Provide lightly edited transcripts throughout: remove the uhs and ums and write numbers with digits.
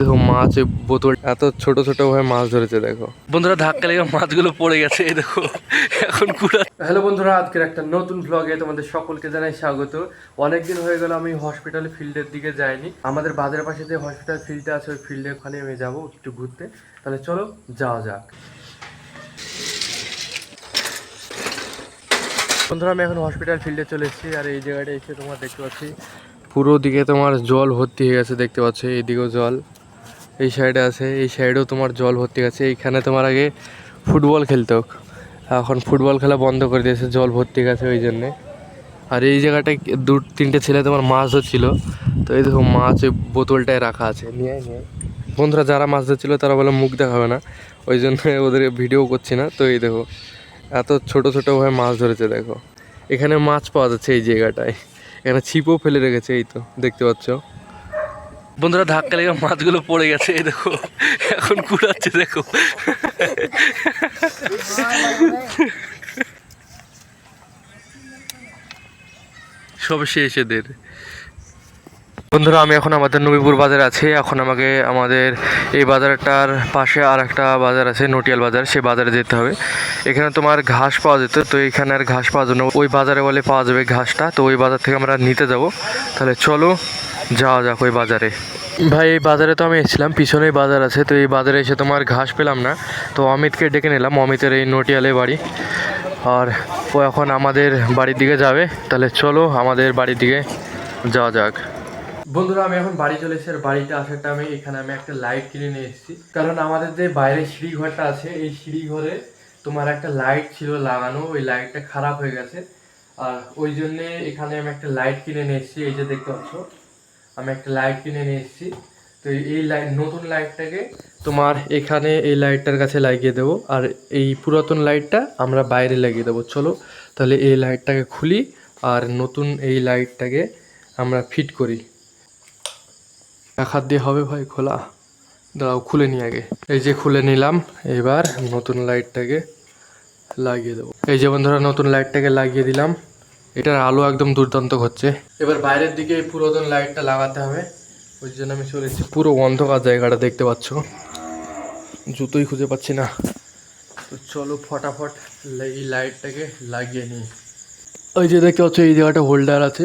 দেখো মাছ বোতল এত ছোট ছোট ভাবে মাছ ধরেছে। দেখো বন্ধুরা ধাক্কা লেগে মাছগুলো পড়ে গেছে। এই দেখো এখন পুরা। হ্যালো বন্ধুরা, আজকের একটা নতুন ব্লগে তোমাদের সকলকে জানাই স্বাগত। অনেকদিন হয়ে গেল আমি হসপিটাল ফিল্ডের দিকে যাইনি। আমাদের বাজারের পাশে যে হসপিটাল ফিল্ডটা আছে ওই ফিল্ডে ওখানে আমি যাবো একটু ঘুরতে। তাহলে চলো যাওয়া যাক। বন্ধুরা আমি এখন হসপিটাল ফিল্ডে চলে এসেছি। আর এই জায়গাটা এসে তোমার দেখতে পাচ্ছি পুরো দিকে তোমার জল ভর্তি হয়ে গেছে। দেখতে পাচ্ছ এইদিকেও জল, এই সাইডে আছে, এই সাইডেও তোমার জল ভর্তি আছে। এইখানে তোমার আগে ফুটবল খেলতো, এখন ফুটবল খেলা বন্ধ করে দিয়েছে, জল ভর্তি গেছে ওই জন্যে। আর এই জায়গাটায় দু তিনটে ছেলে তোমার মাছ ধরছিল। তো এই দেখো মাছ ওই বোতলটায় রাখা আছে, নিয়ে নিয়ে বন্ধুরা যারা মাছ ধরছিল তারা বলে মুখ দেখাবে না, ওই জন্য ওদের ভিডিও করছি না। তো এই দেখো এত ছোট ছোটোভাবে মাছ ধরেছে। দেখো এখানে মাছ পাওয়া যাচ্ছে এই জায়গাটায়, এখানে ছিপও ফেলে রেখেছে, এই তো দেখতে পাচ্ছ বন্ধুরা ধাক্কা লেগে মাছগুলো পড়ে গেছে। এই দেখো এখন কুড়াচ্ছে। দেখো সব শেষ এদের। বন্ধুরা আমি এখন আমাদের নবীপুর বাজারে আছি। এখন আমাকে আমাদের এই বাজারটার পাশে আর একটা বাজার আছে নটিয়াল বাজার, সেই বাজারে যেতে হবে। এখানে তোমার ঘাস পাওয়া যেত, তো এখানে আর ঘাস পাওয়ার জন্য ওই বাজারে বলে পাওয়া যাবে ঘাসটা, তো ওই বাজার থেকে আমরা নিতে যাব। তাহলে চলো যাওয়া যাক ওই বাজারে। ভাই এই বাজারে তো আমি এসেছিলাম, পিছনেই বাজার আছে, তো এই বাজারে এসে তোমার ঘাস পেলাম না, তো অমিতকে ডেকে নিলাম। অমিতের এই নটিয়ালে বাড়ি, আর ও এখন আমাদের বাড়ির দিকে যাবে। তাহলে চলো আমাদের বাড়ির দিকে যাওয়া যাক। বন্ধুরা আমি এখন বাড়ি চলে এসেছি। আর বাড়িতে আসার টাইমে এখানে আমি একটা লাইট কিনে নিয়ে এসেছি, কারণ আমাদের যে বাইরে সিঁড়ি ঘরটা আছে এই সিঁড়ি ঘরে তোমার একটা লাইট ছিল লাগানো, ওই লাইটটা খারাপ হয়ে গেছে। আর ওই জন্যে এখানে আমি একটা লাইট কিনে নিয়ে এসেছি। এই যে দেখতে পাচ্ছ আমি একটা লাইট কিনে নিয়ে এসেছি। তো এই লাইট নতুন লাইটটাকে তোমার এখানে এই লাইটটার কাছে লাগিয়ে দেবো, আর এই পুরাতন লাইটটা আমরা বাইরে লাগিয়ে দেবো। চলো তাহলে এই লাইটটাকে খুলি আর নতুন এই লাইটটাকে আমরা ফিট করি। এক হাত দিয়ে হবে ভাই খোলা? দাঁড়াও খুলে নিই আগে। এই যে খুলে নিলাম, এবার নতুন লাইটটাকে লাগিয়ে দেবো। এই যে বন্ধুরা নতুন লাইটটাকে লাগিয়ে দিলাম, এটার আলো একদম দুর্দান্ত হচ্ছে। এবার বাইরের দিকে এই পুরাতন লাইটটা লাগাতে হবে, ওই জন্য আমি চলে এসেছি। পুরো অন্ধকার জায়গাটা দেখতে পাচ্ছ, জুতোই খুঁজে পাচ্ছি না। তো চলো ফটাফট এই লাইটটাকে লাগিয়ে নিই। ওই যে দেখতে পাচ্ছ এই জায়গাটা হোল্ডার আছে,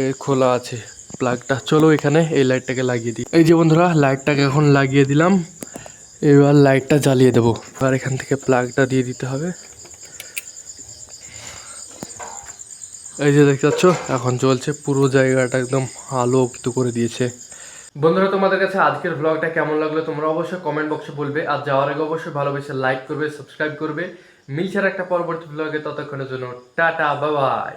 এ খোলা আছে প্লাগটা। চলো এখানে এই লাইটটাকে লাগিয়ে দিই। এই যে বন্ধুরা লাইটটাকে এখন লাগিয়ে দিলাম, এবার লাইটটা জ্বালিয়ে দেবো। আর এখান থেকে প্লাগটা দিয়ে দিতে হবে। এই যে দেখতে পাচ্ছ এখন চলছে, পুরো জায়গাটা একদম আলোকিত করে দিয়েছে। বন্ধুরা তোমাদের কাছে আজকের ব্লগটা কেমন লাগলো তোমরা অবশ্যই কমেন্ট বক্সে বলবে। আর যাওয়ার আগে অবশ্যই ভালোবেসে লাইক করবে, সাবস্ক্রাইব করবে। মিলছে একটা পরবর্তী ব্লগে, ততক্ষণের জন্য টাটা বাই বাই।